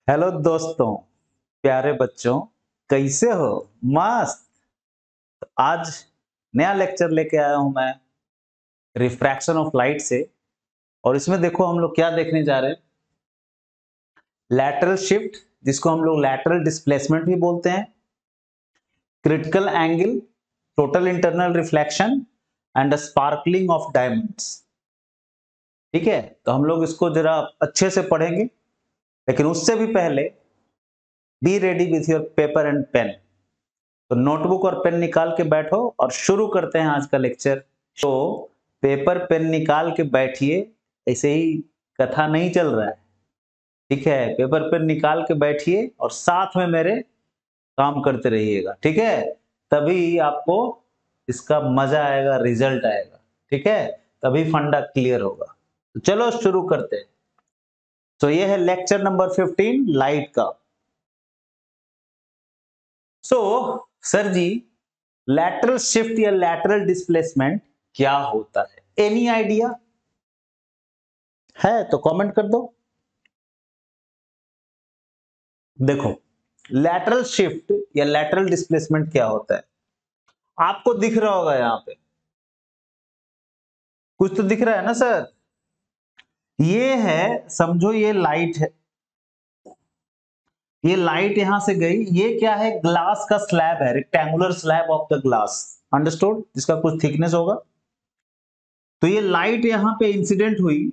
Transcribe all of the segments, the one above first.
Hello दोस्तों, प्यारे बच्चों, कैसे हो? मस्त। तो आज नया लेक्चर लेके आया हूं मैं रिफ्रैक्शन ऑफ लाइट से। और इसमें देखो हम लोग क्या देखने जा रहे हैं। लैटरल शिफ्ट, जिसको हम लोग लैटरल डिस्प्लेसमेंट भी बोलते हैं, critical angle, total internal reflection and sparkling of diamonds. ठीक है, तो हम लोग इसको जरा अच्छे से पढ़ेंगे, लेकिन उससे भी पहले be ready with your paper and pen. तो नोटबुक और पेन निकाल के बैठो और शुरू करते हैं आज का लेक्चर। तो पेपर पेन निकाल के बैठिए, ऐसे ही कथा नहीं चल रहा है। ठीक है, पेपर पेन निकाल के बैठिए और साथ में मेरे काम करते रहिएगा। ठीक है, तभी आपको इसका मजा आएगा, रिजल्ट आएगा। ठीक है, तभी फंडा क्लियर होगा। तो चलो शुरू करते हैं। तो ये है लेक्चर नंबर 15 लाइट का। सो सर जी, लैटरल शिफ्ट या लैटरल डिस्प्लेसमेंट क्या होता है? एनी आइडिया है तो कमेंट कर दो। देखो, लैटरल शिफ्ट या लैटरल डिस्प्लेसमेंट क्या होता है, आपको दिख रहा होगा यहां पे। कुछ तो दिख रहा है ना सर? ये है, समझो ये लाइट है। ये लाइट यहां से गई, ये क्या है? ग्लास का स्लैब है, rectangular slab of the glass. Understood? जिसका कुछ थिकनेस होगा। तो ये लाइट यहां पे इंसिडेंट हुई।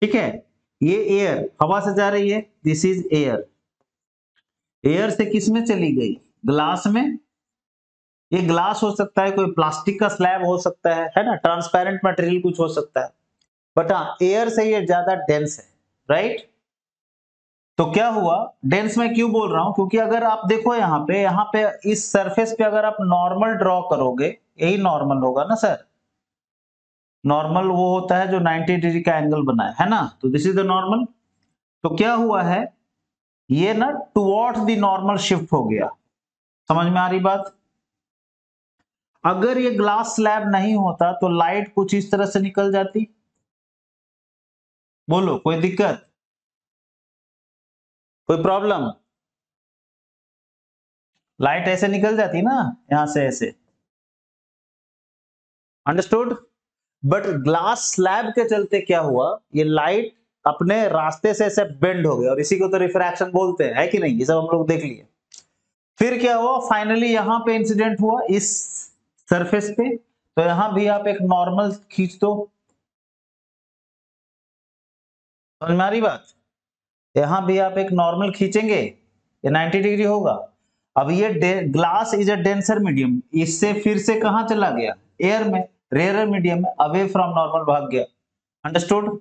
ठीक है, ये एयर हवा से जा रही है, दिस इज एयर। एयर से किस में चली गई? ग्लास में। ये ग्लास हो सकता है, कोई प्लास्टिक का स्लैब हो सकता है ना, ट्रांसपेरेंट मटेरियल कुछ हो सकता है। बट हाँ, एयर से ये ज्यादा डेंस है, राइट? तो क्या हुआ, डेंस में क्यों बोल रहा हूं? क्योंकि अगर आप देखो यहाँ पे इस सरफेस पे अगर आप नॉर्मल ड्रॉ करोगे, यही नॉर्मल होगा ना सर। नॉर्मल वो होता है जो 90 डिग्री का एंगल बनाए, है ना? तो दिस इज द नॉर्मल। तो क्या हुआ है, ये ना टुवर्ड्स द नॉर्मल शिफ्ट हो गया। समझ में आ रही बात? अगर ये ग्लास स्लैब नहीं होता तो लाइट कुछ इस तरह से निकल जाती। बोलो, कोई दिक्कत, कोई प्रॉब्लम? लाइट ऐसे निकल जाती ना, यहां से ऐसे। अंडरस्टूड? बट ग्लास स्लैब के चलते क्या हुआ, ये लाइट अपने रास्ते से ऐसे बेंड हो गया, और इसी को तो रिफ्रैक्शन बोलते हैं, है कि नहीं? ये सब हम लोग देख लिए। फिर क्या हुआ, फाइनली यहां पे इंसिडेंट हुआ इस सरफेस पे। तो यहां भी आप एक नॉर्मल खींच दो। समझ में आ रही बात? यहां भी आप एक नॉर्मल खींचेंगे, ये 90 डिग्री होगा। अब ये glass is a denser medium, इससे फिर से कहां चला गया? एयर में, रेयर मीडियम में, अवे फ्रॉम नॉर्मल भाग गया। अंडरस्टूड?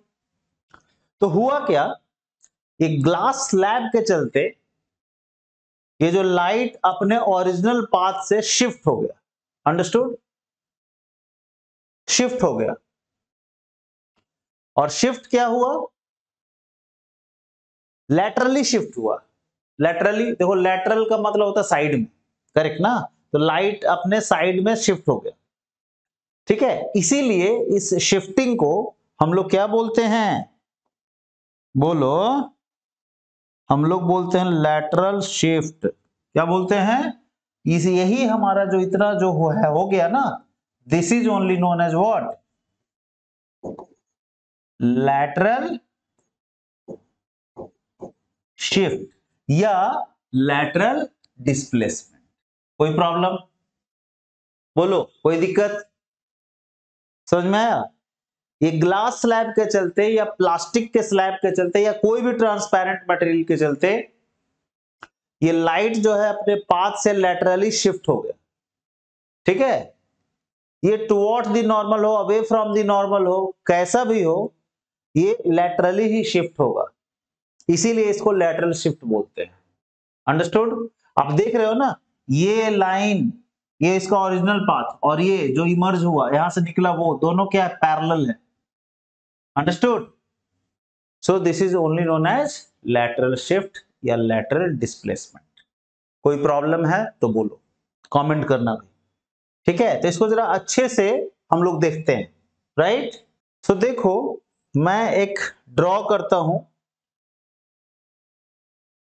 तो हुआ क्या, ये ग्लास स्लैब के चलते ये जो लाइट अपने ओरिजिनल पाथ से शिफ्ट हो गया। अंडरस्टूड? शिफ्ट हो गया। और शिफ्ट क्या हुआ? लैटरली शिफ्ट हुआ। लैटरली, देखो लैटरल का मतलब होता है साइड में, करेक्ट ना? तो लाइट अपने साइड में शिफ्ट हो गया। ठीक है, इसीलिए इस शिफ्टिंग को हम लोग क्या बोलते हैं? बोलो, हम लोग बोलते हैं लैटरल शिफ्ट। क्या बोलते हैं? इस यही हमारा जो इतना जो हो गया ना, this is only known as what? Lateral shift या लैटरल डिस्प्लेसमेंट। कोई प्रॉब्लम? बोलो, कोई दिक्कत? समझ में आया? ये ग्लास स्लैब के चलते या प्लास्टिक के स्लैब के चलते या कोई भी ट्रांसपेरेंट मटेरियल के चलते ये लाइट जो है अपने पाथ से लैटरली शिफ्ट हो गया। ठीक है, ये टुवर्ड्स द नॉर्मल हो, अवे फ्रॉम द नॉर्मल हो, कैसा भी हो, ये लैटरली ही शिफ्ट होगा। इसीलिए इसको लैटरल शिफ्ट बोलते हैं। अंडरस्टूड? आप देख रहे हो ना, ये लाइन, ये इसका ओरिजिनल पाथ, और ये जो इमर्ज हुआ यहां से निकला, वो दोनों क्या है? पैरेलल है। Understood? So this is only known as lateral shift या लैटरल डिस्प्लेसमेंट। कोई प्रॉब्लम है तो बोलो, कमेंट करना भी। ठीक है, तो इसको जरा अच्छे से हम लोग देखते हैं, राइट? तो देखो, मैं एक ड्रॉ करता हूं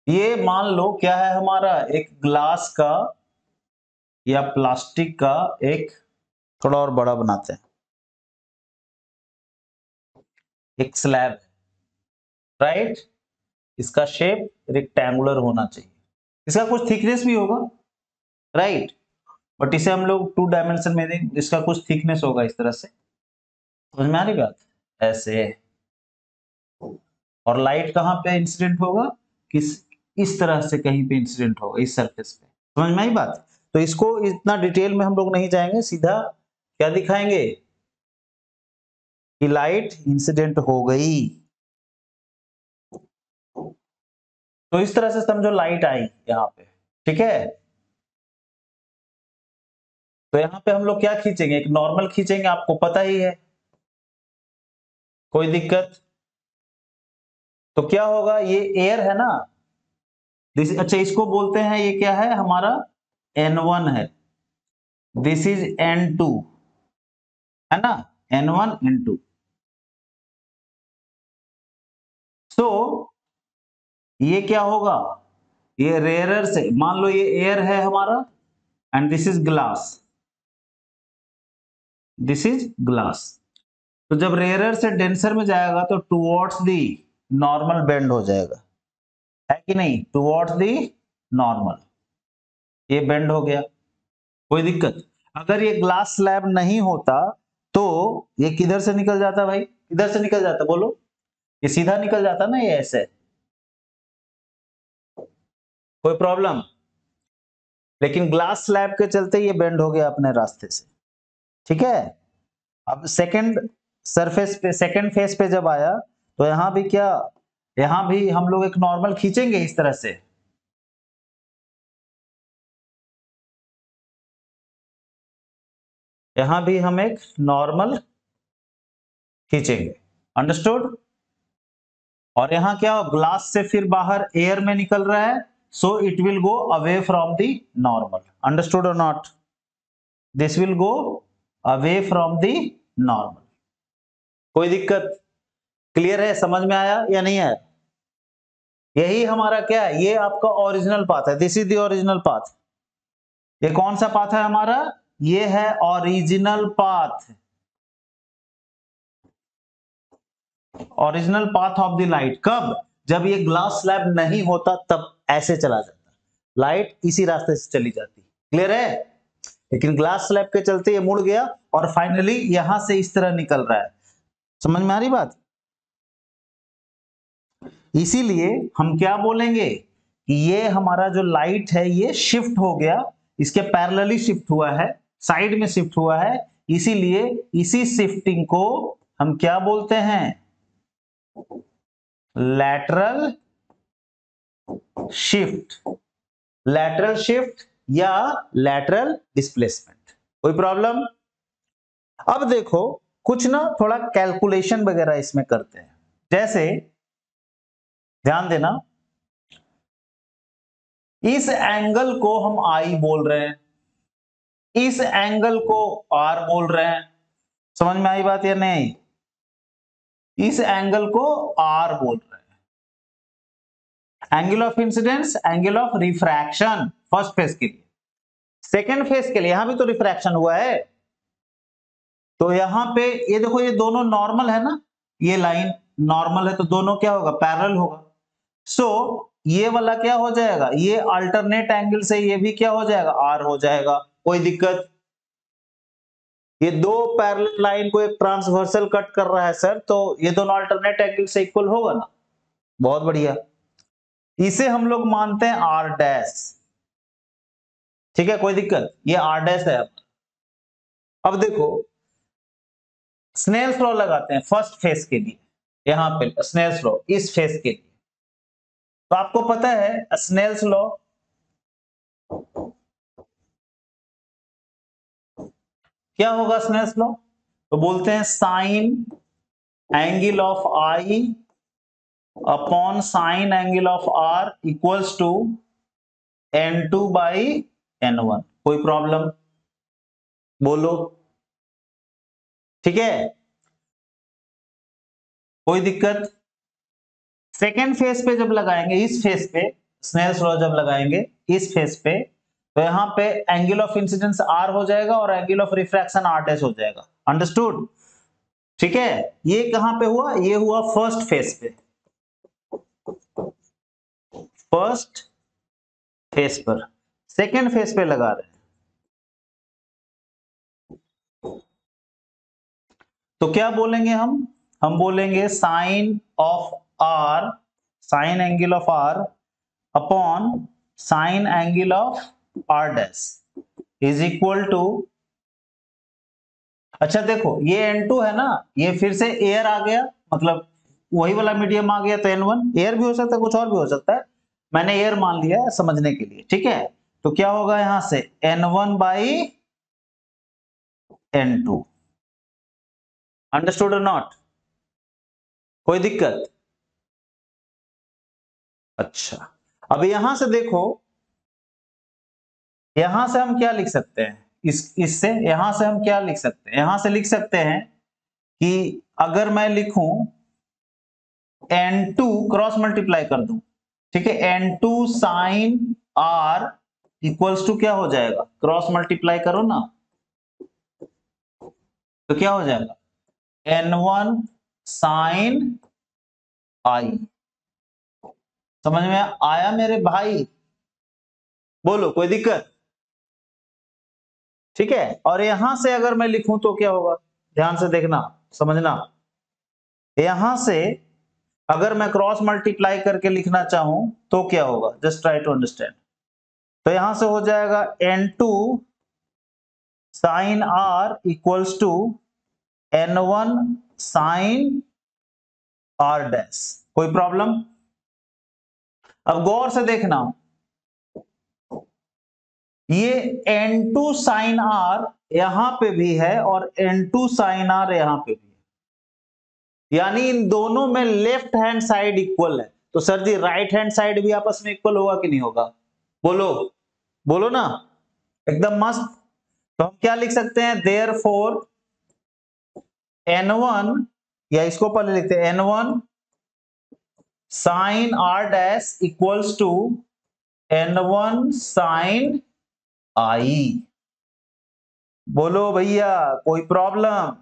ये मान लो क्या है हमारा, एक ग्लास का या प्लास्टिक का एक, थोड़ा और बड़ा बनाते हैं, एक स्लैब, राइट। इसका शेप रेक्टेंगुलर होना चाहिए, इसका कुछ थिकनेस भी होगा, राइट। बट इसे हम लोग 2 डायमेंशन में देंगे, इसका कुछ थिकनेस होगा इस तरह से, समझ में आ रही बात, ऐसे। और लाइट कहां पे इंसिडेंट होगा, किस, इस तरह से कहीं पे इंसिडेंट होगा, इस सरफेस पे, समझ में आई बात। तो इसको इतना डिटेल में हम लोग नहीं जाएंगे, सीधा क्या दिखाएंगे कि लाइट इंसिडेंट हो गई। तो इस तरह से समझो लाइट आई यहाँ पे, ठीक है। तो यहाँ पे हम लोग क्या खींचेंगे, एक नॉर्मल खींचेंगे, आपको पता ही है, कोई दिक्कत। तो क्या होगा, ये एयर है ना, अच्छा इसको बोलते हैं, ये क्या है हमारा N1 है, दिस इज N2, है ना, N1 N2। सो ये क्या होगा, ये रेयरर से, मान लो ये एयर है हमारा and this is glass, this is glass. तो जब रेयरर से डेंसर में जाएगा तो टुवर्ड्स दी नॉर्मल बेंड हो जाएगा, है कि नहीं, टुवर्ड्स दी नॉर्मल, ये बेंड हो गया, कोई दिक्कत। अगर ये ग्लास स्लैब नहीं होता तो ये किधर से निकल जाता भाई, किधर से निकल जाता बोलो, ये सीधा निकल जाता ना, ये ऐसे, कोई प्रॉब्लम। लेकिन ग्लास स्लैब के चलते ये बेंड हो गया अपने रास्ते से, ठीक है। अब सेकंड सरफेस पे, सेकंड फेस पे जब आया तो यहां भी क्या, यहां भी हम लोग एक नॉर्मल खींचेंगे इस तरह से, यहां भी हम एक नॉर्मल खींचेंगे, अंडरस्टूड। और यहां क्या, ग्लास से फिर बाहर एयर में निकल रहा है, so it will go away from the normal, understood और not, this will go away from the normal, कोई दिक्कत, क्लियर है, समझ में आया या नहीं आया। यही हमारा क्या है, ये आपका ओरिजिनल पाथ है, this is the original path. ये कौन सा पाथ है हमारा, ये है original path, original path of the light. कब, जब ये ग्लास स्लैब नहीं होता तब ऐसे चला जाता, लाइट इसी रास्ते से चली जाती, क्लियर है। लेकिन ग्लास स्लैब के चलते ये मुड़ गया और फाइनली यहां से इस तरह निकल रहा है, समझ में आ रही बात। इसीलिए हम क्या बोलेंगे कि ये हमारा जो लाइट है ये शिफ्ट हो गया, इसके पैरेलली शिफ्ट हुआ है, साइड में शिफ्ट हुआ है, इसीलिए इसी शिफ्टिंग को हम क्या बोलते हैं, लैटरल शिफ्ट, लैटरल शिफ्ट या लैटरल डिस्प्लेसमेंट, कोई प्रॉब्लम। अब देखो कुछ ना थोड़ा कैलकुलेशन वगैरह इसमें करते हैं, जैसे ध्यान देना, इस एंगल को हम आई बोल रहे हैं, इस एंगल को आर बोल रहे हैं, समझ में आई बात या नहीं, इस एंगल को आर बोल रहे हैं, angle of incidence, angle of refraction first phase के लिए, सेकेंड फेज के लिए यहां भी तो रिफ्रैक्शन हुआ है, तो यहां पे ये देखो ये दोनों नॉर्मल है ना, ये लाइन नॉर्मल है तो दोनों क्या होगा, पैरेलल होगा। सो ये वाला क्या हो जाएगा, ये अल्टरनेट एंगल से ये भी क्या हो जाएगा, आर हो जाएगा, कोई दिक्कत। ये दो पैरेलल लाइन को एक ट्रांसवर्सल कट कर रहा है सर, तो ये दोनों अल्टरनेट एंगल से इक्वल होगा ना, बहुत बढ़िया। इसे हम लोग मानते हैं आर डैश, ठीक है, कोई दिक्कत, ये आर डैश है। अब देखो स्नेल्स लॉ लगाते हैं फर्स्ट फेज के लिए, यहां पे स्नेल्स लॉ इस फेज के लिए, तो आपको पता है स्नेल्स लॉ क्या होगा, स्नेल्स लॉ तो बोलते हैं sine angle of I upon sine angle of R equals to N2 by N1, कोई प्रॉब्लम बोलो, ठीक है, कोई दिक्कत। सेकेंड फेज पे जब लगाएंगे इस फेज पे, स्नेल्स लॉ जब लगाएंगे इस फेस पे, तो यहाँ पे एंगल ऑफ इंसिडेंस r हो जाएगा और angle of refraction r dash हो जाएगा। अंडरस्टूड? ठीक है, ये कहां पे हुआ? ये हुआ फर्स्ट फेस पे, फर्स्ट फेस पर। सेकेंड फेस पे लगा रहे हैं, तो क्या बोलेंगे हम बोलेंगे sine of r, sine angle of r upon sine angle of r dash is equal to, अच्छा देखो ये N2 है ना, ये फिर से एयर आ गया, मतलब वही वाला मीडियम आ गया, तो N1 एयर भी हो सकता है, कुछ और भी हो सकता है, मैंने एयर मान लिया है समझने के लिए। ठीक है, तो क्या होगा यहां से N1 बाई N2। अंडरस्टूड और नॉट? कोई दिक्कत? अच्छा, अब यहां से देखो, यहां से हम क्या लिख सकते हैं, इससे यहां से हम क्या लिख सकते हैं, यहां से लिख सकते हैं कि अगर मैं लिखूं N2 क्रॉस मल्टीप्लाई कर दूं, ठीक है, N2 sine R equals to क्या हो जाएगा, क्रॉस मल्टीप्लाई करो ना, तो क्या हो जाएगा N1 साइन I। समझ में आया मेरे भाई? बोलो, कोई दिक्कत? ठीक है, और यहां से अगर मैं लिखूं तो क्या होगा, ध्यान से देखना समझना, यहां से अगर मैं क्रॉस मल्टीप्लाई करके लिखना चाहूं तो क्या होगा, जस्ट ट्राई टू अंडरस्टैंड। तो यहां से हो जाएगा N2 sine R equals to N1 sine R dash. कोई प्रॉब्लम? अब गौर से देखना, ये N2 साइन R यहां पे भी है और N2 साइन R यहां पे भी है, यानी इन दोनों में लेफ्ट हैंड साइड इक्वल है। तो सर जी राइट हैंड साइड भी आपस में इक्वल होगा कि नहीं होगा? बोलो, बोलो ना, एकदम मस्त। तो हम क्या लिख सकते हैं, देयरफॉर N1, या इसको पहले लिखते हैं N1 sine R dash equals to N1 sine I। बोलो भैया, कोई प्रॉब्लम?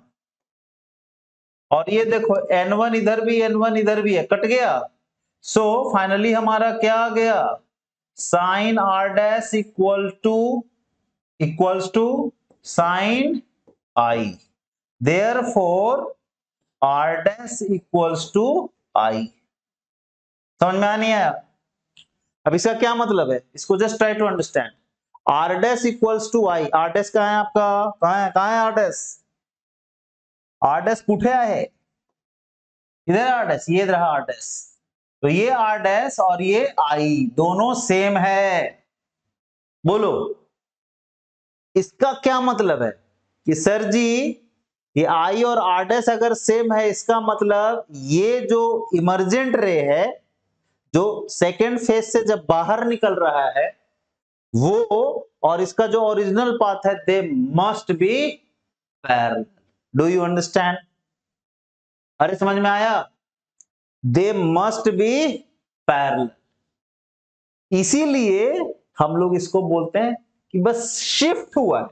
और ये देखो N1 इधर भी, N1 इधर भी है, कट गया। सो फाइनली हमारा क्या आ गया, sine R dash equals to sine I। Therefore R dash equals to I। समझ में आ नहीं आया? अब इसका क्या मतलब है, इसको just try to understand. R dash equals to I, R dash कहां है आपका, कहां है R डैश? R डैश पुठे है, इधर R डैश, ये रहा R डैश। तो ये R डैश और ये I दोनों सेम है। बोलो, इसका क्या मतलब है कि सर जी ये I और R डैश अगर सेम है, इसका मतलब ये जो इमर्जेंट रे है, जो सेकेंड फेज से जब बाहर निकल रहा है वो, और इसका जो ओरिजिनल पाथ है, they must be parallel. Do you understand? अरे समझ में आया? They must be parallel. इसीलिए हम लोग इसको बोलते हैं कि बस शिफ्ट हुआ है,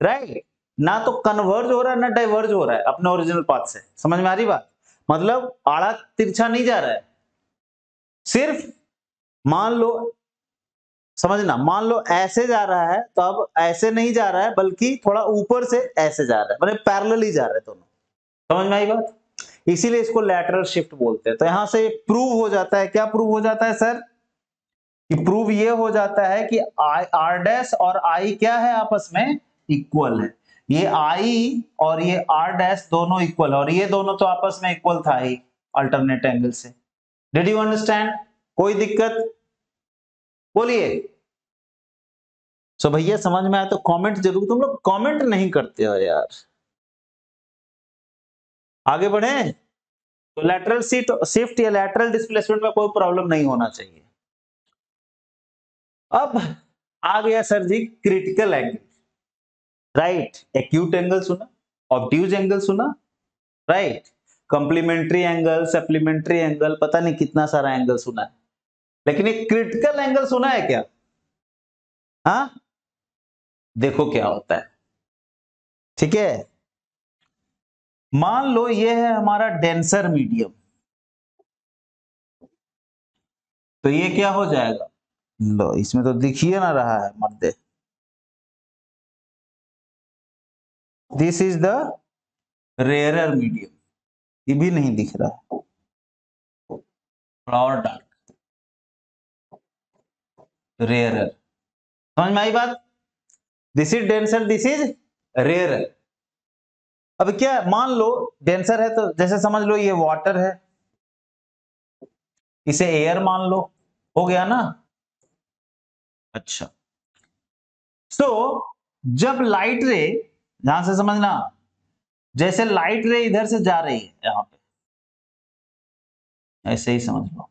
राइट, ना तो कन्वर्ज हो रहा है ना डाइवर्ज हो रहा है अपने ओरिजिनल पाथ से। समझ में आ रही बात? मतलब आड़ा तिरछा नहीं जा रहा है, सिर्फ मान लो, समझना, मान लो ऐसे जा रहा है तो अब ऐसे नहीं जा रहा है, बल्कि थोड़ा ऊपर से ऐसे जा रहा है, मतलब पैरेलल ही जा रहा है दोनों। समझ में आई बात? इसीलिए इसको लैटरल शिफ्ट बोलते हैं। तो यहां से प्रूव हो जाता है, क्या प्रूव हो जाता है सर? कि प्रूव ये हो जाता है कि R डैश और I क्या है, आपस में इक्वल है। ये I और ये R डैश दोनों इक्वल है, और ये दोनों तो आपस में इक्वल था ही अल्टरनेट एंगल से। Did you understand? कोई दिक्कत? बोलिए। सो भैया समझ में आया तो कमेंट जरूर, तुम लोग कमेंट नहीं करते हो यार। आगे बढ़े, तो लैटरल शिफ्ट या लैटरल डिस्प्लेसमेंट में कोई प्रॉब्लम नहीं होना चाहिए। अब आ गया sir ji critical angle, right. Acute angle सुना, ऑब्ट्यूज एंगल सुना, right, complementary angle, supplementary angle, पता नहीं कितना सारा एंगल सुना है। लेकिन एक क्रिटिकल एंगल सुना है क्या? हाँ, देखो क्या होता है। ठीक है, मान लो ये है हमारा डेंसर मीडियम, तो ये क्या हो जाएगा? लो, इसमें तो दिखिए ना रहा है मर्दे। This is the rarer medium, ये भी नहीं दिख रहा है, थोड़ा और डार्क, रेयरर। समझ में आई बात? This is denser, this is rarer. अब क्या, मान लो डेंसर है तो जैसे समझ लो ये वाटर है, इसे एयर मान लो, हो गया ना? अच्छा, सो जब लाइट रे, यहां से समझना, जैसे लाइट रे इधर से जा रही है यहां पे, ऐसे ही समझ लो।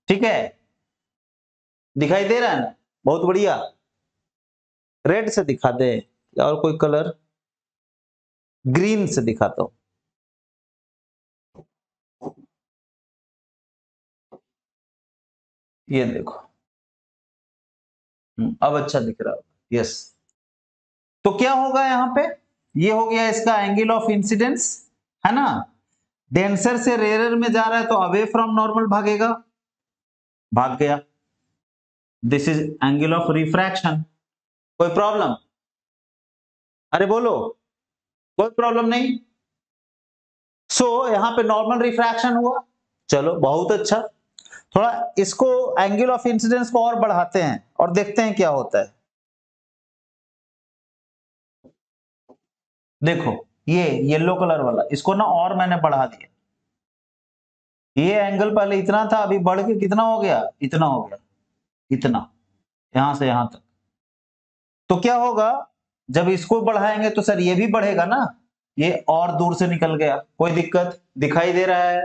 ठीक है, दिखाई दे रहा है ना? बहुत बढ़िया। रेड से दिखा दे और कोई कलर, ग्रीन से दिखाता हूं। ये देखो, अब अच्छा दिख रहा होगा। यस, तो क्या होगा यहां पे? ये हो गया इसका एंगल ऑफ इंसिडेंस, है ना? डेंसर से रेयरर में जा रहा है तो अवे फ्रॉम नॉर्मल भागेगा, भाग गया। This is angle of refraction. कोई प्रॉब्लम? अरे बोलो, कोई प्रॉब्लम नहीं। सो यहां पे नॉर्मल रिफ्रैक्शन हुआ, चलो बहुत अच्छा। थोड़ा इसको एंगल ऑफ इंसिडेंस को और बढ़ाते हैं और देखते हैं क्या होता है। देखो, ये येलो कलर वाला, इसको ना और मैंने बढ़ा दिया। ये एंगल पहले इतना था, अभी बढ़ के कितना हो गया? इतना हो गया, इतना, यहां से यहां तक। तो क्या होगा, जब इसको बढ़ाएंगे तो सर ये भी बढ़ेगा ना, ये और दूर से निकल गया। कोई दिक्कत दिखाई दे रहा है?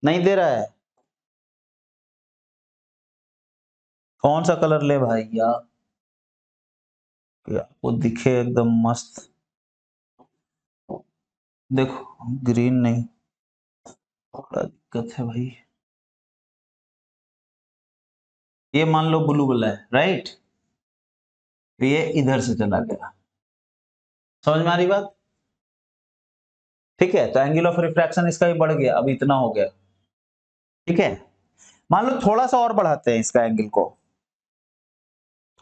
नहीं दे रहा है? कौन सा कलर ले भाई यार, वो दिखे एकदम मस्त। देखो, ग्रीन नहीं, थोड़ा दिक्कत है भाई। ये मान लो ब्लू वाला है, राइट? ये इधर से चला गया, समझ में आ रही बात? ठीक है, तो एंगल ऑफ रिफ्रैक्शन इसका भी बढ़ गया, अब इतना हो गया। ठीक है, मान लो थोड़ा सा और बढ़ाते हैं इसका एंगल को,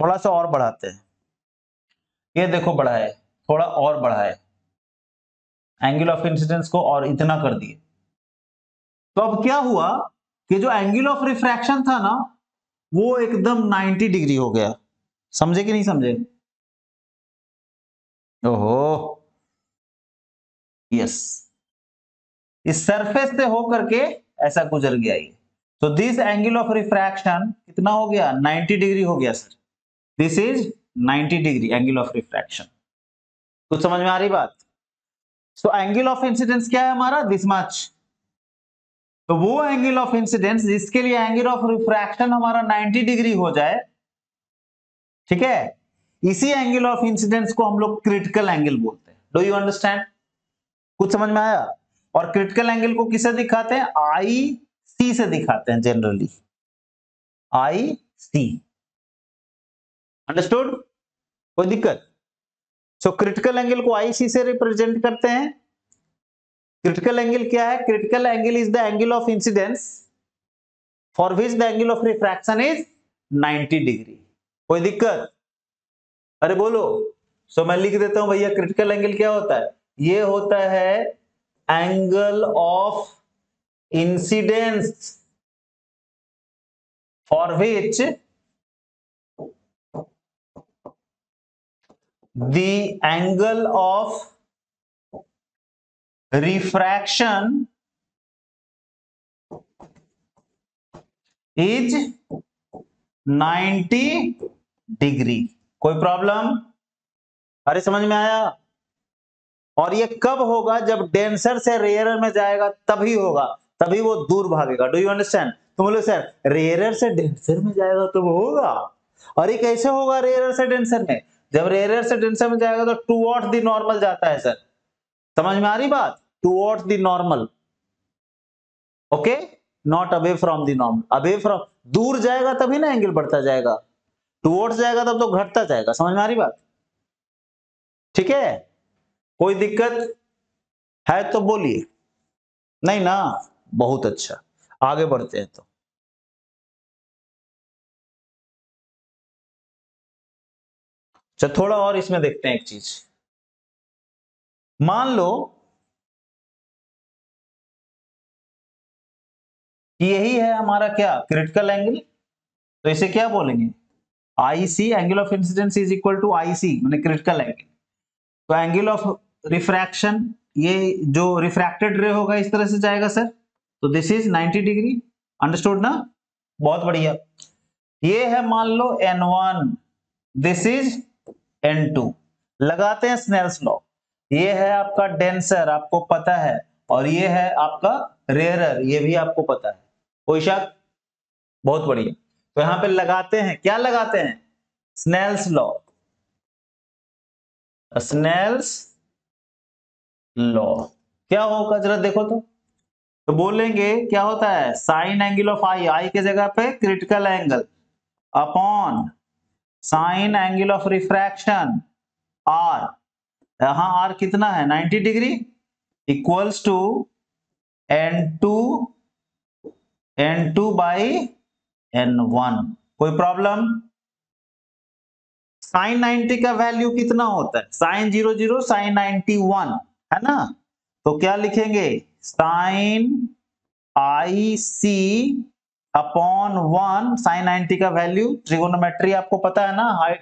थोड़ा सा और बढ़ाते हैं। ये देखो बढ़ा है, थोड़ा और बढ़ा है एंगल ऑफ इंसिडेंस को, और इतना कर दिए। तो अब क्या हुआ कि जो एंगल ऑफ रिफ्रैक्शन था ना, वो एकदम 90 डिग्री हो गया। समझे कि नहीं समझे? ओहो, यस, इस सरफेस से होकर के ऐसा गुजर गया ये। तो दिस एंगल ऑफ रिफ्रैक्शन कितना हो गया? 90 डिग्री हो गया sir. This is 90 degree angle of refraction. कुछ समझ में आ रही बात? सो एंगल ऑफ इंसिडेंस क्या है हमारा? This much. तो वो एंगल ऑफ इंसिडेंस जिसके लिए एंगल ऑफ रिफ्रैक्शन हमारा 90 डिग्री हो जाए, ठीक है, इसी एंगल ऑफ इंसिडेंस को हम लोग क्रिटिकल एंगल बोलते हैं। Do you understand? कुछ समझ में आया? और क्रिटिकल एंगल को किससे दिखाते हैं? आई सी से दिखाते हैं जनरली, आई सी। अंडरस्टूड? कोई दिक्कत? सो क्रिटिकल एंगल को आई सी से रिप्रेजेंट करते हैं। क्रिटिकल एंगल क्या है? Critical angle is the angle of incidence for which the angle of refraction is 90 degree. कोई दिक्कत? अरे बोलो। सो मैं लिख देता हूं भैया, क्रिटिकल एंगल क्या होता है? ये होता है angle of incidence for which the angle of refraction is 90 degree. कोई प्रॉब्लम? अरे समझ में आया? और ये कब होगा? जब डेंसर से रेयरर में जाएगा तभी होगा, तभी वो दूर भागेगा। Do you understand? तुम बोले सर रेयरर से डेंसर में जाएगा तो वो होगा। अरे कैसे होगा रेयरर से डेंसर में? जब रेयरर से डेंसर में जाएगा तो टुवर्ड्स द नॉर्मल जाता है सर। समझ में आ रही बात? Towards the normal. Okay, not away from the normal. Away from, दूर जाएगा तभी ना एंगल बढ़ता जाएगा, टुवर्ड्स जाएगा तब तो घटता जाएगा। समझ में आ रही बात? ठीक है, कोई दिक्कत है तो बोलिए। नहीं ना, बहुत अच्छा, आगे बढ़ते हैं। तो चल थोड़ा और इसमें देखते हैं एक चीज। मान लो कि यही है हमारा क्या, क्रिटिकल एंगल। तो इसे क्या बोलेंगे, IC, angle of incidence is equal to IC माने क्रिटिकल एंगल। तो एंगल ऑफ रिफ्रैक्शन, ये जो रिफ्रैक्टेड रे होगा इस तरह से जाएगा सर, तो दिस इज 90 डिग्री। अंडरस्टूड ना, बहुत बढ़िया। ये है मान लो n1, दिस इज n2। लगाते हैं स्नेल्स लॉ। ये है आपका डेंसर, आपको पता है, और ये है आपका रेयरर, ये भी आपको पता है। कोई शक? बहुत बढ़िया। तो यहां पे लगाते हैं, क्या लगाते हैं, स्नेल्स लॉ। स्नेल्स लॉ क्या होगा जरा देखो तो बोलेंगे क्या होता है, sine angle of I, I के जगह पे critical angle, upon sine angle of refraction R, यहां आर कितना है 90 degree, equals to n2 by n1। कोई प्रॉब्लम? साइन 90 का वैल्यू कितना होता है, साइन 00 साइन 91 है ना। तो क्या लिखेंगे, sign I C upon 1, sign 90 का वैल्यू, ट्रिगोनोमेट्री आपको पता है ना, हाइट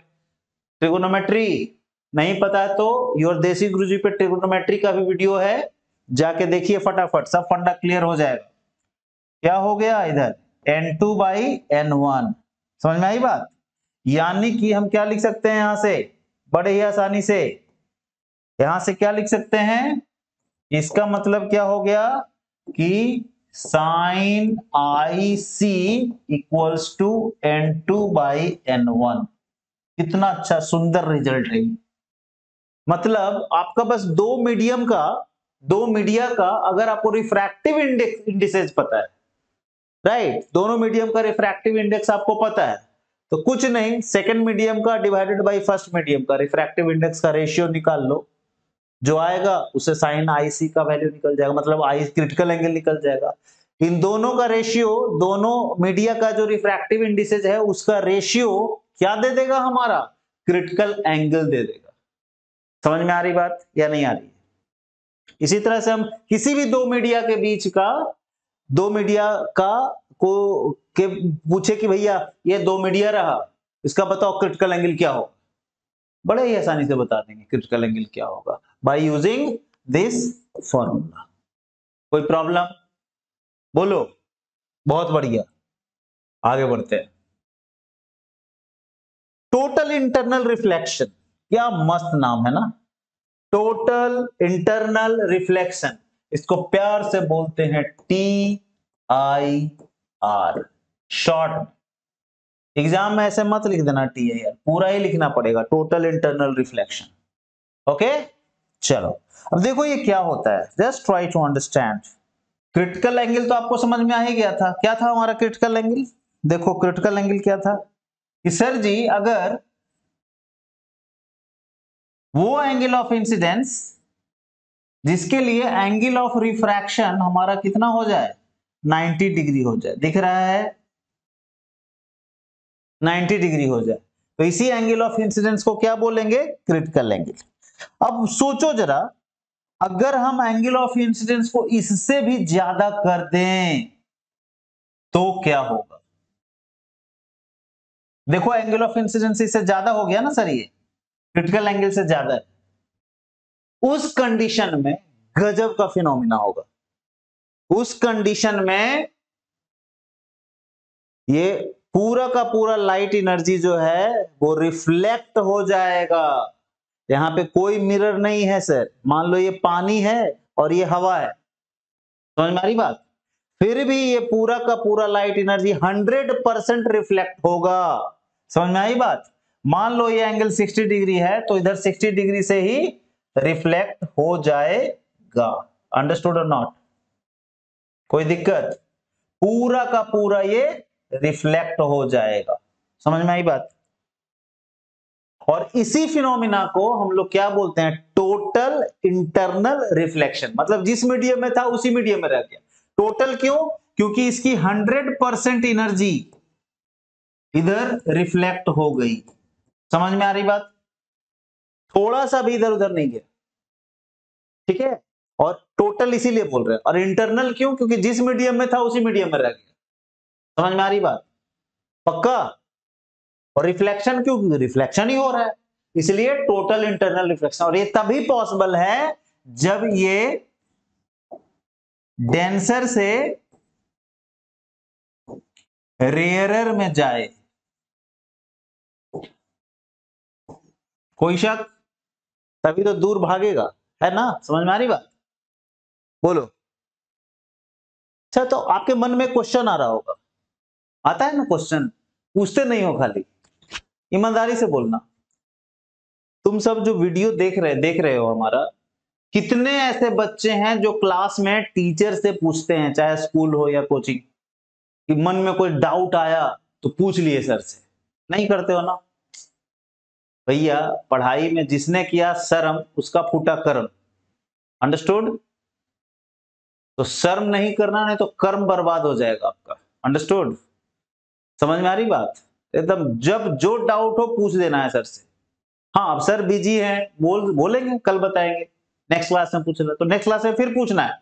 ट्रिगोनोमेट्री नहीं पता है तो योर देसी गुरुजी पे ट्रिगोनोमेट्री का भी वीडियो है, जाके देखिए फटाफट, सब फंडा क्लियर हो जाएगा। क्या हो गया इधर, n2 बाई n1। समझ में आई बात? यानी कि हम क्या लिख सकते हैं यहां से, बड़े ही आसानी से यहां से क्या लिख सकते हैं, इसका मतलब क्या हो गया कि sine I C equals to n2 by n1। कितना अच्छा सुंदर रिजल्ट है। मतलब आपका बस दो मीडिया का अगर आपको रिफ्रैक्टिव इंडिसेज पता है, राइट, दोनों मीडियम का रिफ्रैक्टिव इंडेक्स आपको पता है, तो कुछ नहीं, सेकंड मीडियम का डिवाइडेड बाय फर्स्ट मीडियम का रिफ्रैक्टिव इंडेक्स का रेशियो निकाल लो, जो आएगा उससे साइन आईसी का वैल्यू निकल जाएगा, मतलब आई क्रिटिकल एंगल निकल जाएगा। इन दोनों का रेशियो, दोनों मीडिया का जो रिफ्रैक्टिव इंडिसेज है उसका रेशियो क्या दे देगा, हमारा क्रिटिकल एंगल दे देगा। समझ में आ रही बात या नहीं आ रही? इसी तरह से हम किसी भी दो मीडिया के बीच का, दो मीडिया का को के पूछे कि भैया ये दो मीडिया रहा, इसका बताओ क्रिटिकल एंगल क्या होगा, बड़े ही आसानी से बता देंगे क्रिटिकल एंगल क्या होगा बाय यूजिंग दिस फॉर्मूला। कोई प्रॉब्लम? बोलो। बहुत बढ़िया, आगे बढ़ते हैं। टोटल इंटरनल रिफ्लेक्शन, क्या मस्त नाम है ना, टोटल इंटरनल रिफ्लेक्शन, इसको प्यार से बोलते हैं TIR शॉर्ट। एग्जाम में ऐसे मत लिख देना TIR, पूरा ही लिखना पड़ेगा, टोटल इंटरनल रिफ्लेक्शन। ओके, चलो अब देखो ये क्या होता है, just try to understand. Critical angle तो आपको समझ में आ ही गया था, क्या था हमारा क्रिटिकल एंगल। देखो क्रिटिकल एंगल क्या था कि सर जी अगर वो एंगल ऑफ इंसिडेंस जिसके लिए एंगल ऑफ रिफ्रैक्शन हमारा कितना हो जाए, 90 डिग्री हो जाए, दिख रहा है 90 डिग्री हो जाए, तो इसी एंगल ऑफ इंसिडेंस को क्या बोलेंगे, क्रिटिकल एंगल। अब सोचो जरा, अगर हम एंगल ऑफ इंसिडेंस को इससे भी ज्यादा कर दें तो क्या होगा। देखो एंगल ऑफ इंसिडेंस इससे ज्यादा हो गया ना सर, ये क्रिटिकल एंगल से ज्यादा है, उस कंडीशन में गजब का फिनोमिना होगा। उस कंडीशन में ये पूरा का पूरा लाइट एनर्जी जो है वो रिफ्लेक्ट हो जाएगा। यहां पे कोई मिरर नहीं है सर, मान लो ये पानी है और ये हवा है, समझ में आ रही बात, फिर भी ये पूरा का पूरा लाइट एनर्जी 100% रिफ्लेक्ट होगा। समझ में आई बात? मान लो ये एंगल 60 डिग्री है तो इधर 60 डिग्री से ही रिफ्लेक्ट हो जाएगा। अंडरस्टूड और नॉट? कोई दिक्कत? पूरा का पूरा ये रिफ्लेक्ट हो जाएगा। समझ में आई बात? और इसी फिनोमिना को हम लोग क्या बोलते हैं? Total internal reflection. मतलब जिस मीडियम में था उसी मीडियम में रह गया। टोटल क्यों? क्योंकि इसकी 100% एनर्जी इधर रिफ्लेक्ट हो गई। समझ में आ रही बात? थोड़ा सा भी इधर उधर नहीं गया, ठीक है। और टोटल इसीलिए बोल रहे हैं। और इंटरनल क्यों? क्योंकि जिस मीडियम में था उसी मीडियम में रह गया। समझ में आ रही बात? पक्का? और रिफ्लेक्शन क्यों? क्योंकि रिफ्लेक्शन ही हो रहा है, इसलिए टोटल इंटरनल रिफ्लेक्शन। और ये तभी पॉसिबल है जब ये डेंसर से रेयरर में जाए। कोई शक? तभी तो दूर भागेगा, है ना? समझ में आ रही बात? बोलो। अच्छा, तो आपके मन में क्वेश्चन आ रहा होगा, आता है ना क्वेश्चन? पूछते नहीं हो खाली, ईमानदारी से बोलना। तुम सब जो वीडियो देख रहे हो हमारा, कितने ऐसे बच्चे हैं जो क्लास में टीचर से पूछते हैं, चाहे स्कूल हो या कोचिंग, कि मन में कोई डाउट आया तो पूछ लिए सर से? नहीं करते हो ना भैया? पढ़ाई में जिसने किया शर्म उसका फूटा कर्म। अंडरस्टूड? तो शर्म नहीं करना, नहीं तो कर्म बर्बाद हो जाएगा आपका। अंडरस्टूड? समझ में आ रही बात? एकदम जब जो डाउट हो पूछ देना है सर से। हाँ, अब सर बिजी हैं, बोलेंगे कल बताएंगे, नेक्स्ट क्लास में पूछना, तो नेक्स्ट क्लास में फिर पूछना है,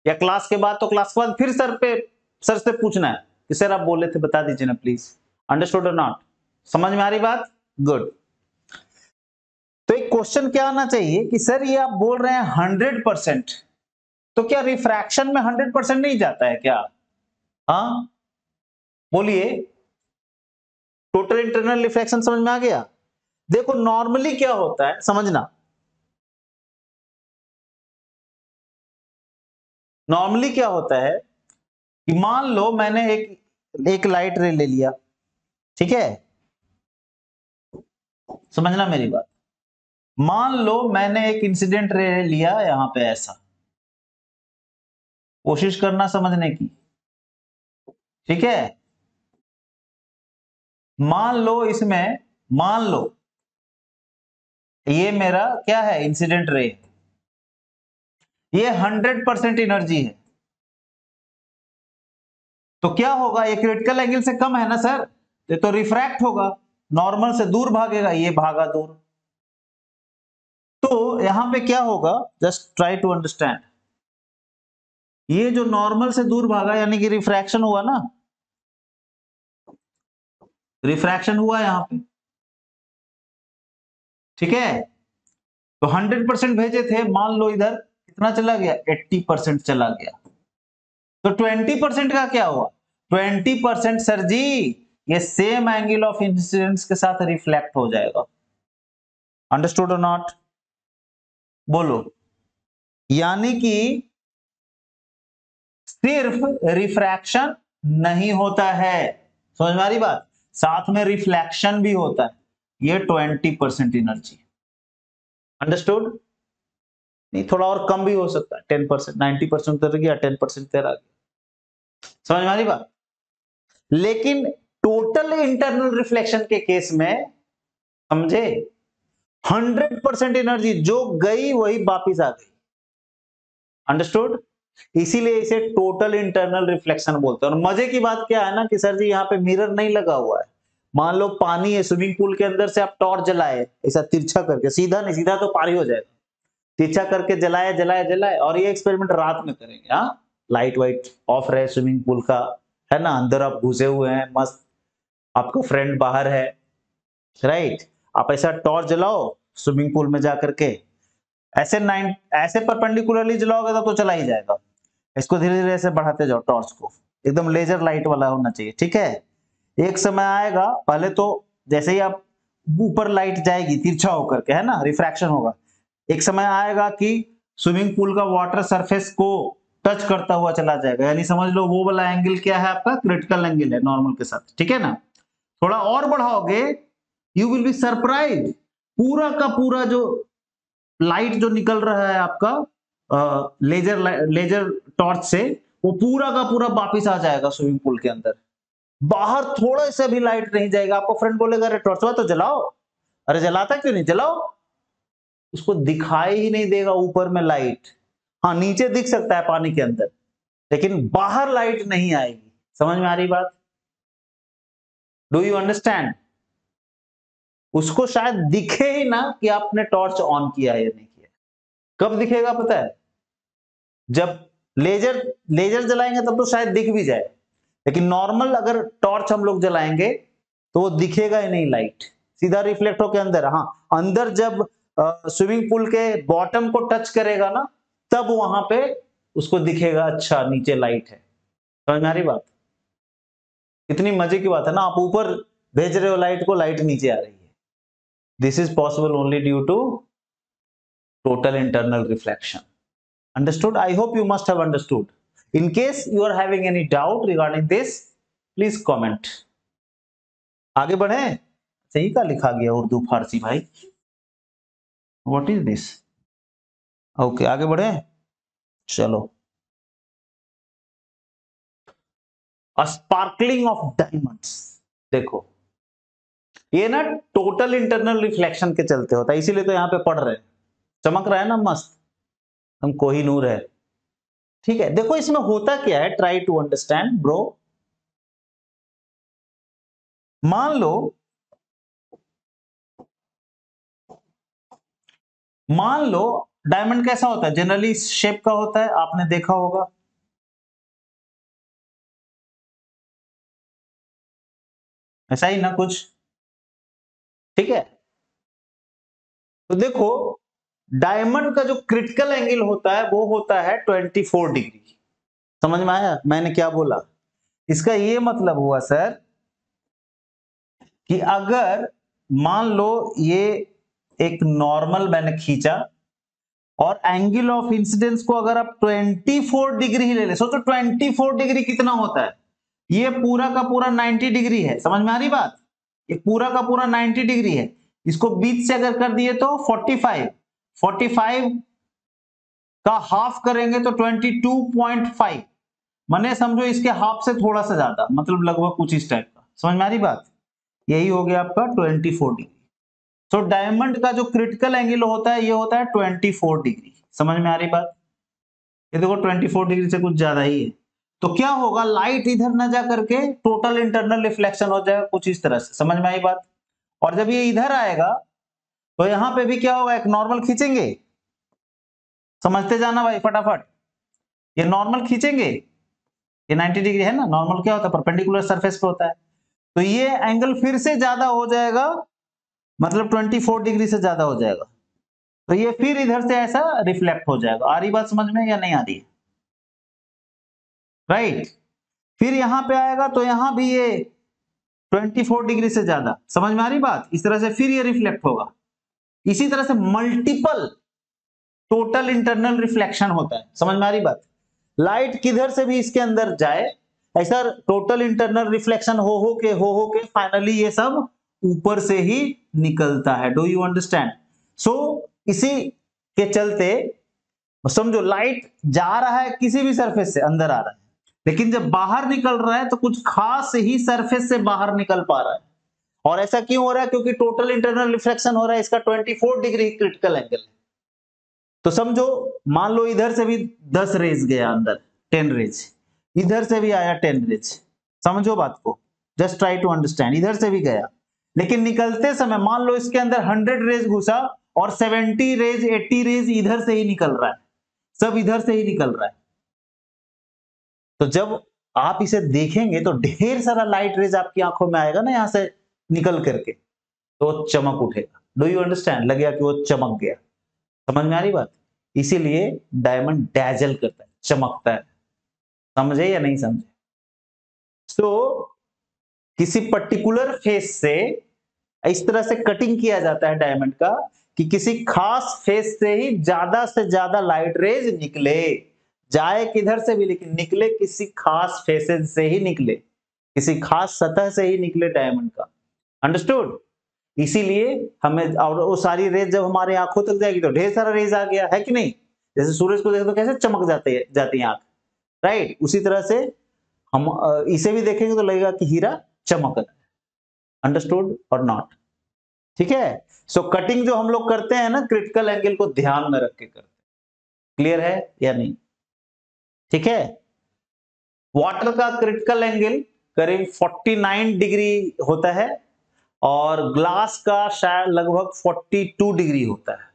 या क्लास के बाद तो क्लास के बाद फिर सर से पूछना है कि सर आप बोले थे बता दीजिए ना प्लीज। अंडरस्टूड और नॉट? समझ में आ रही बात? गुड। तो एक क्वेश्चन क्या आना चाहिए कि सर ये आप बोल रहे हैं 100%, तो क्या रिफ्रैक्शन में 100% नहीं जाता है क्या? हाँ बोलिए। टोटल इंटरनल रिफ्लेक्शन समझ में आ गया? देखो नॉर्मली क्या होता है समझना। नॉर्मली क्या होता है कि मान लो मैंने एक लाइट रे ले लिया, ठीक है? समझना मेरी बात। मान लो मैंने एक इंसिडेंट रे लिया यहां पे ऐसा, कोशिश करना समझने की, ठीक है? मान लो इसमें, मान लो ये मेरा क्या है? Incident ray. ये 100% एनर्जी है, तो क्या होगा? ये क्रिटिकल एंगल से कम है ना सर, ये तो रिफ्रैक्ट होगा, नॉर्मल से दूर भागेगा, ये भागा दूर। तो यहां पे क्या होगा? Just try to understand. ये जो नॉर्मल से दूर भागा यानी कि रिफ्रैक्शन हुआ ना, रिफ्रैक्शन हुआ यहां पे, ठीक है? तो 100% भेजे थे, मान लो इधर कितना चला गया? 80% चला गया। तो 20% का क्या हुआ? 20% सर जी ये सेम एंगल ऑफ इंसिडेंस के साथ रिफ्लेक्ट हो जाएगा। अंडरस्टूड और नॉट? बोलो। यानी कि सिर्फ रिफ्रैक्शन नहीं होता है, समझ में आ रही बात? साथ में रिफ्लेक्शन भी होता है। ये 20% एनर्जी। अंडरस्टूड? नहीं, थोड़ा और कम भी हो सकता है, 10%, 90% उतर गया, 10% तेरा गया। समझ में आ रही बात? लेकिन टोटल इंटरनल रिफ्लेक्शन के केस में, समझे, 100% एनर्जी जो गई वही वापिस आ गई। अंडरस्टूड? इसीलिए इसे टोटल इंटरनल रिफ्लेक्शन बोलते हैं। और मजे की बात क्या है ना कि सर जी यहाँ पे मिरर नहीं लगा हुआ है। मान लो पानी है स्विमिंग पूल के अंदर से, आप टॉर्च जलाए ऐसा तिरछा करके, सीधा नहीं, सीधा तो पार ही हो जाएगा, तिरछा करके जलाए जलाए जलाए। और ये एक्सपेरिमेंट रात में करेंगे, हाँ, लाइट वाइट ऑफ रहे स्विमिंग पूल का, है ना, अंदर आप घुसे हुए हैं मस्त, आपका फ्रेंड बाहर है, राइट? आप ऐसा टॉर्च जलाओ स्विमिंग पूल में जाकर के, ऐसे परपेंडिकुलरली जलाओगे तो चला ही जाएगा। इसको धीरे धीरे ऐसे बढ़ाते जाओ, टॉर्च को एकदम लेजर लाइट वाला होना चाहिए, ठीक है? एक समय आएगा, पहले तो जैसे ही आप ऊपर लाइट जाएगी तिरछा होकर के, है ना, रिफ्रैक्शन होगा। एक समय आएगा कि स्विमिंग पूल का वाटर सरफेस को टच करता हुआ चला जाएगा, यानी समझ लो वो वाला एंगल क्या है आपका? क्रिटिकल एंगल है नॉर्मल के साथ, ठीक है ना? थोड़ा और बढ़ाओगे, यू विल बी सरप्राइज, पूरा का पूरा जो लाइट जो निकल रहा है आपका लेजर टॉर्च से, वो पूरा का पूरा वापिस आ जाएगा स्विमिंग पूल के अंदर। बाहर थोड़ा सा भी लाइट नहीं जाएगा। आपको फ्रेंड बोलेगा अरे टॉर्चवा तो जलाओ, अरे जलाता क्यों नहीं, जलाओ। उसको दिखाई ही नहीं देगा ऊपर में लाइट। हाँ, नीचे दिख सकता है पानी के अंदर, लेकिन बाहर लाइट नहीं आएगी। समझ में आ रही बात? Do you understand? उसको शायद दिखे ही ना कि आपने टॉर्च ऑन किया है या नहीं किया। कब दिखेगा पता है? जब लेजर लेजर जलाएंगे तब तो शायद दिख भी जाए, लेकिन नॉर्मल अगर टॉर्च हम लोग जलाएंगे तो वो दिखेगा ही नहीं, लाइट सीधा रिफ्लेक्ट होकर अंदर। हाँ, अंदर जब स्विमिंग पूल के बॉटम को टच करेगा ना, तब वहां पे उसको दिखेगा अच्छा नीचे लाइट है। समझ में आ रही बात? कितनी मजे की बात है ना, आप ऊपर भेज रहे हो लाइट को, लाइट नीचे आ रही है। This is possible only due to total internal reflection. Understood? I hope you must have understood. In case you are having any doubt regarding this, please comment. आगे बढ़े। सही का लिखा गया उर्दू फारसी भाई। What is this? Okay, आगे बढ़े। चलो। A sparkling of diamonds. देखो, ये ना टोटल इंटरनल रिफ्लेक्शन के चलते होता है, इसीलिए तो यहाँ पे पढ़ रहे हैं। चमक रहा है ना मस्त, हम कोहिनूर है। ठीक है, देखो इसमें होता क्या है, ट्राई टू अंडरस्टैंड ब्रो। मान लो डायमंड कैसा होता है, जनरली इस शेप का होता है, आपने देखा होगा। ऐसा ही ना कुछ, ठीक है। तो देखो, डायमंड का जो क्रिटिकल एंगल होता है वो होता है 24 डिग्री। समझ में आया मैंने क्या बोला? इसका ये मतलब हुआ सर कि अगर मान लो ये एक नॉर्मल मैंने खींचा और एंगल ऑफ इंसिडेंस को अगर आप 24 डिग्री ही ले ले, सोचो 24 डिग्री कितना होता है। ये पूरा का पूरा 90 डिग्री है। समझ में आ रही बात? ये पूरा का पूरा 90 डिग्री है। इसको बीच से अगर कर दिए तो 45 का हाफ करेंगे तो 22.5, माने समझो इसके हाफ से थोड़ा सा ज्यादा, मतलब लगभग कुछ इस टाइप का। समझ में आ रही बात? यही हो गया आपका 24 डिग्री। तो डायमंड का जो क्रिटिकल एंगल होता है ये होता है 24 डिग्री। समझ में आ रही बात? ये देखो 24 डिग्री से कुछ ज्यादा ही है। तो क्या होगा, लाइट इधर न जा करके टोटल इंटरनल रिफ्लेक्शन हो जाएगा कुछ इस तरह से। समझ में आई बात? और जब ये इधर आएगा तो यहां पे भी क्या होगा, एक नॉर्मल खींचेंगे। समझते जाना भाई फटाफट। ये नॉर्मल खींचेंगे, ये 90 डिग्री है ना, नॉर्मल क्या होता है, परपेंडिकुलर सरफेस पे होता है। तो ये एंगल फिर से ज्यादा हो जाएगा, मतलब 24 डिग्री से ज्यादा हो जाएगा। तो ये फिर इधर से ऐसा रिफ्लेक्ट हो जाएगा। आ रही बात समझ में या नहीं आ रही है? राइट। फिर यहां पे आएगा तो यहां भी ये 24 डिग्री से ज्यादा। समझ में आ रही बात? इस तरह से फिर ये रिफ्लेक्ट होगा। इसी तरह से मल्टीपल टोटल इंटरनल रिफ्लेक्शन होता है। समझ में आ रही बात? लाइट किधर से भी इसके अंदर जाए, ऐसा टोटल इंटरनल रिफ्लेक्शन हो के फाइनली ये सब ऊपर से ही निकलता है। Do you understand? सो इसी के चलते समझो लाइट जा रहा है किसी भी सरफेस से, अंदर आ रहा है, लेकिन जब बाहर निकल रहा है तो कुछ खास ही सरफेस से बाहर निकल पा रहा है। और ऐसा क्यों हो रहा है? क्योंकि टोटल इंटरनल रिफ्लेक्शन हो रहा है, इसका 24 डिग्री क्रिटिकल एंगल है। तो समझो, मान लो इधर से भी 10 रेज गया अंदर, 10 रेज, इधर से भी आया 10 रेज। समझो बात को, जस्ट ट्राई टू अंडरस्टैंड। इधर से भी गया, लेकिन निकलते समय मान लो इसके अंदर 100 रेज घुसा और 70 रेज 80 रेज इधर से ही निकल रहा है, सब इधर से ही निकल रहा है। तो जब आप इसे देखेंगे तो ढेर सारा लाइट रेज आपकी आंखों में आएगा ना, यहां से निकल करके, तो चमक उठेगा। Do you understand? लग गया कि वो चमक गया। समझ में आ रही बात? इसीलिए डायमंड डैजल करता है, चमकता है। समझे या नहीं समझे? तो किसी पर्टिकुलर फेस से इस तरह से कटिंग किया जाता है डायमंड का कि किसी खास फेस से ही ज्यादा से ज्यादा लाइट रेज निकले, जाए किधर से भी लेकिन निकले किसी खास फेसेस से ही निकले, किसी खास सतह से ही निकले डायमंड का। अंडरस्टूड? इसीलिए हमें, और वो सारी रेज जब हमारे आंखों तक जाएगी तो ढेर सारा रेज आ गया है कि नहीं? जैसे सूरज को देखो तो कैसे चमक जाती है आंख, राइट। उसी तरह से हम इसे भी देखेंगे तो लगेगा कि हीरा चमक रहा है। अंडरस्टूड और नॉट? ठीक है। सो कटिंग जो हम लोग करते हैं ना, क्रिटिकल एंगल को ध्यान में रख के करते हैं। क्लियर है या नहीं? ठीक है। वाटर का क्रिटिकल एंगल करीब 49 डिग्री होता है और ग्लास का शायद लगभग 42 डिग्री होता है।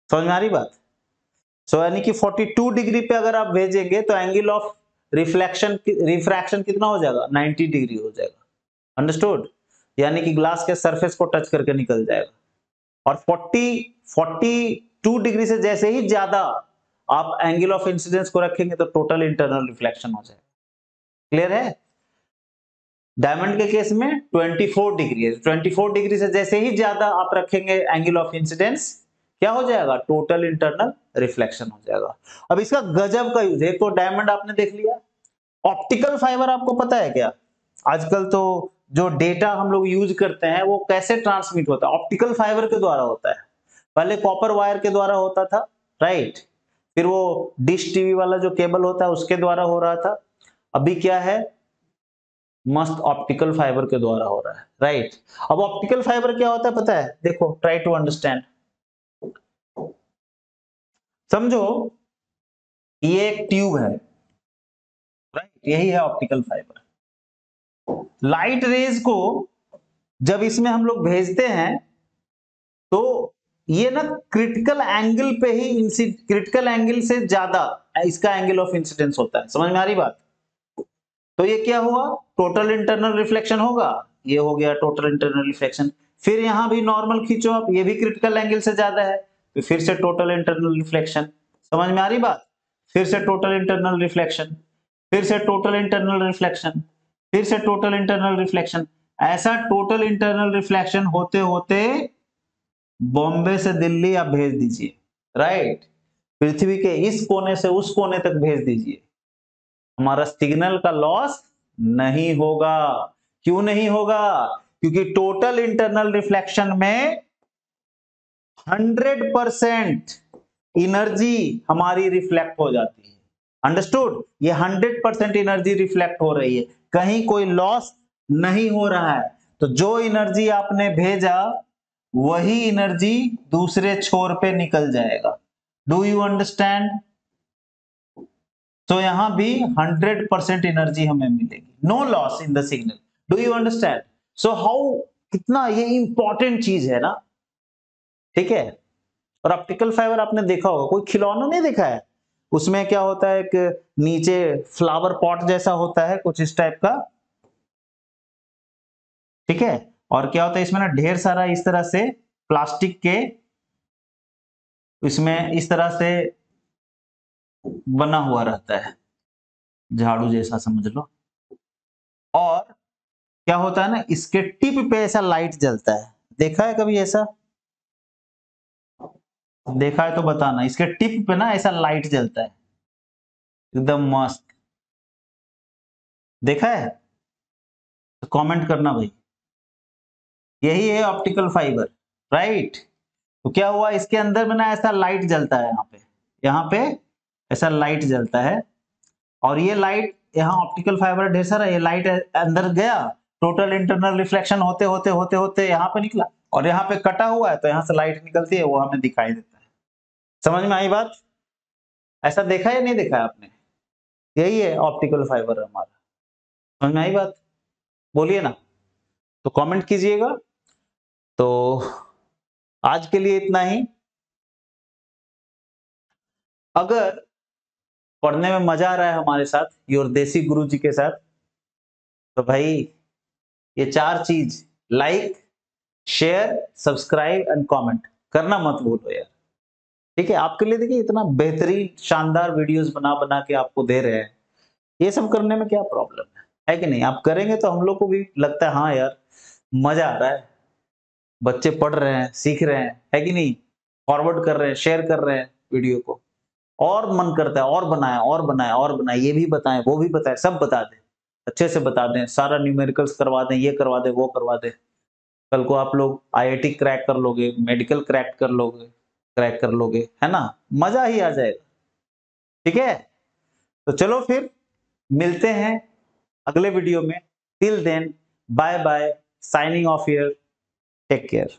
समझ में आ रही बात? सो यानी कि 42 डिग्री पे अगर आप भेजेंगे तो एंगल ऑफ रिफ्रैक्शन कितना हो जाएगा? 90 डिग्री हो जाएगा। अंडरस्टूड? यानी कि ग्लास के सरफेस को टच करके निकल जाएगा। और 42 डिग्री से जैसे ही ज्यादा आप एंगल ऑफ इंसिडेंस को रखेंगे तो टोटल इंटरनल रिफ्लेक्शन हो जाएगा। क्लियर है? डायमंड के केस में 24 डिग्री है। 24 डिग्री से जैसे ही ज्यादा आप रखेंगे एंगल ऑफ इंसिडेंस, क्या हो जाएगा? टोटल इंटरनल रिफ्लेक्शन हो जाएगा। अब इसका गजब का यूज है। तो डायमंड आपने देख लिया। ऑप्टिकल फाइबर आपको पता है क्या? आजकल तो जो डेटा हम लोग यूज करते हैं वो कैसे ट्रांसमिट होता है? ऑप्टिकल फाइबर के द्वारा होता है। पहले कॉपर वायर के द्वारा होता था, राइट। फिर वो डिश टीवी वाला जो केबल होता है उसके द्वारा हो रहा था। अभी क्या है? मस्त ऑप्टिकल फाइबर के द्वारा हो रहा है, राइट। अब ऑप्टिकल फाइबर क्या होता है पता है? देखो, ट्राई टू अंडरस्टैंड। समझो ये एक ट्यूब है, राइट। यही है ऑप्टिकल फाइबर। लाइट रेज को जब इसमें हम लोग भेजते हैं तो ये ना क्रिटिकल एंगल पे ही, क्रिटिकल एंगल से ज्यादा इसका एंगल ऑफ इंसिडेंस होता है। समझ में आ रही बात? तो ये क्या हुआ? टोटल इंटरनल रिफ्लेक्शन होगा। ये हो गया टोटल इंटरनल रिफ्लेक्शन। फिर यहां भी नॉर्मल खींचो आप, ये भी क्रिटिकल एंगल से ज्यादा है तो फिर से टोटल इंटरनल रिफ्लेक्शन। समझ में आ रही बात? फिर से टोटल इंटरनल रिफ्लेक्शन, फिर से टोटल इंटरनल रिफ्लेक्शन, फिर से टोटल इंटरनल रिफ्लेक्शन। ऐसा टोटल इंटरनल रिफ्लेक्शन होते होते बॉम्बे से दिल्ली आप भेज दीजिए, राइट। पृथ्वी के इस कोने से उस कोने तक भेज दीजिए, हमारा सिग्नल का लॉस नहीं होगा। क्यों नहीं होगा? क्योंकि टोटल इंटरनल रिफ्लेक्शन में 100% एनर्जी हमारी रिफ्लेक्ट हो जाती है। अंडरस्टूड? ये 100% एनर्जी रिफ्लेक्ट हो रही है, कहीं कोई लॉस नहीं हो रहा है। तो जो एनर्जी आपने भेजा वही एनर्जी दूसरे छोर पे निकल जाएगा। Do you understand? तो यहां भी 100% एनर्जी हमें मिलेगी, no loss in the signal. Do you understand? So how, कितना ये इंपॉर्टेंट चीज है ना, ठीक है। और ऑप्टिकल फाइबर आपने देखा होगा, कोई खिलौना नहीं देखा है? उसमें क्या होता है, एक नीचे फ्लावर पॉट जैसा होता है कुछ इस टाइप का, ठीक है। और क्या होता है इसमें ना, ढेर सारा इस तरह से प्लास्टिक के, इसमें इस तरह से बना हुआ रहता है, झाड़ू जैसा समझ लो। और क्या होता है ना, इसके टिप पे ऐसा लाइट जलता है। देखा है कभी ऐसा? देखा है तो बताना। इसके टिप पे ना ऐसा लाइट जलता है, एकदम मस्त। देखा है तो कमेंट करना भाई। यही है ऑप्टिकल फाइबर, राइट। तो क्या हुआ, इसके अंदर में ना ऐसा लाइट जलता है, यहाँ पे ऐसा लाइट जलता है। और ये लाइट, यहाँ ऑप्टिकल फाइबर ढेर सारा, ये लाइट अंदर गया, टोटल इंटरनल रिफ्लेक्शन होते होते होते होते यहाँ पे निकला, और यहाँ पे कटा हुआ है तो यहाँ से लाइट निकलती है, वो हमें दिखाई देता है। समझ में आई बात? ऐसा देखा है नहीं देखा है आपने? यही है ऑप्टिकल फाइबर हमारा। समझ में आई बात? बोलिए ना, तो कमेंट कीजिएगा। तो आज के लिए इतना ही। अगर पढ़ने में मजा आ रहा है हमारे साथ, योर देसी गुरु जी के साथ, तो भाई ये 4 चीज, like, share, subscribe and comment करना मत भूलो यार, ठीक है। आपके लिए देखिए इतना बेहतरीन शानदार वीडियोस बना बना के आपको दे रहे हैं, ये सब करने में क्या प्रॉब्लम है कि नहीं? आप करेंगे तो हम लोग को भी लगता है हाँ यार मजा आ रहा है, बच्चे पढ़ रहे हैं, सीख रहे हैं, है कि नहीं? फॉरवर्ड कर रहे हैं, शेयर कर रहे हैं वीडियो को, और मन करता है और बनाए और बनाए और बनाए, ये भी बताएं वो भी बताएं, सब बता दें, अच्छे से बता दें, सारा न्यूमेरिकल्स करवा दें, ये करवा दें वो करवा दें। कल को आप लोग आईआईटी क्रैक कर लोगे, मेडिकल क्रैक कर लोगे, है ना? मजा ही आ जाएगा, ठीक है। तो चलो फिर मिलते हैं अगले वीडियो में। Till then bye bye, signing off here, take care.